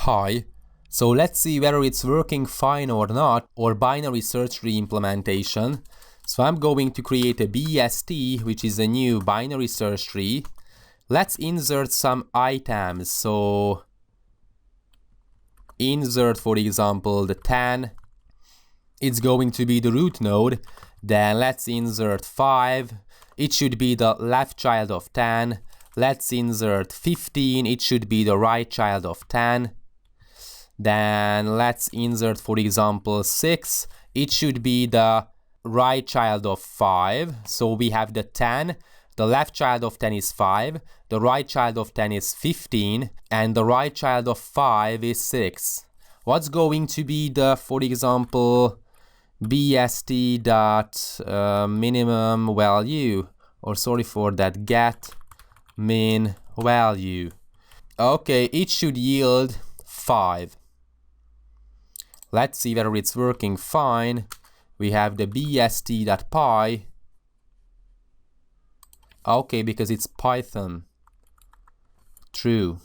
pi. So let's see whether it's working fine or not, or binary search tree implementation. So I'm going to create a BST, which is a new binary search tree. Let's insert some items. So insert, for example, the 10. It's going to be the root node. Then let's insert 5. It should be the left child of 10. Let's insert 15. It should be the right child of 10. Then let's insert, for example, 6. It should be the right child of 5. So we have the 10. The left child of 10 is 5. The right child of 10 is 15. And the right child of 5 is 6. What's going to be the, for example, BST dot minimum value? Or sorry for that, get min value. Okay, it should yield 5. Let's see whether it's working fine. We have the bst.py. Okay, because it's Python. True.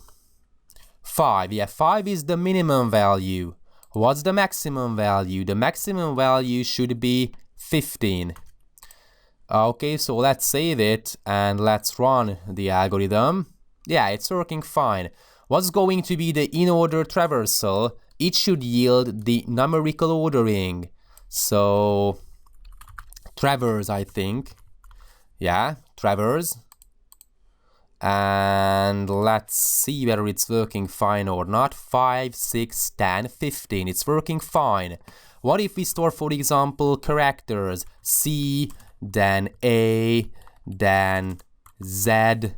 5. Yeah, 5 is the minimum value. What's the maximum value? The maximum value should be 15. Okay, so let's save it and let's run the algorithm. Yeah, it's working fine. What's going to be the in-order traversal? It should yield the numerical ordering. So, traverse, I think. Yeah, traverse. And let's see whether it's working fine or not. 5, 6, 10, 15. It's working fine. What if we store, for example, characters? C, then A, then Z,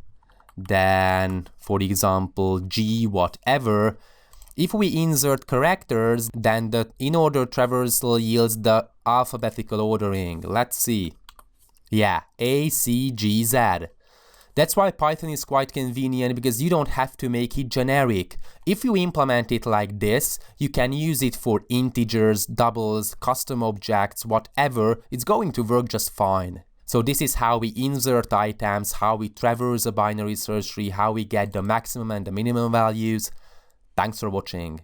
then, for example, G, whatever. If we insert characters, then the in-order traversal yields the alphabetical ordering. Let's see. Yeah, A, C, G, Z. That's why Python is quite convenient, because you don't have to make it generic. If you implement it like this, you can use it for integers, doubles, custom objects, whatever. It's going to work just fine. So this is how we insert items, how we traverse a binary search tree, how we get the maximum and the minimum values. Thanks for watching.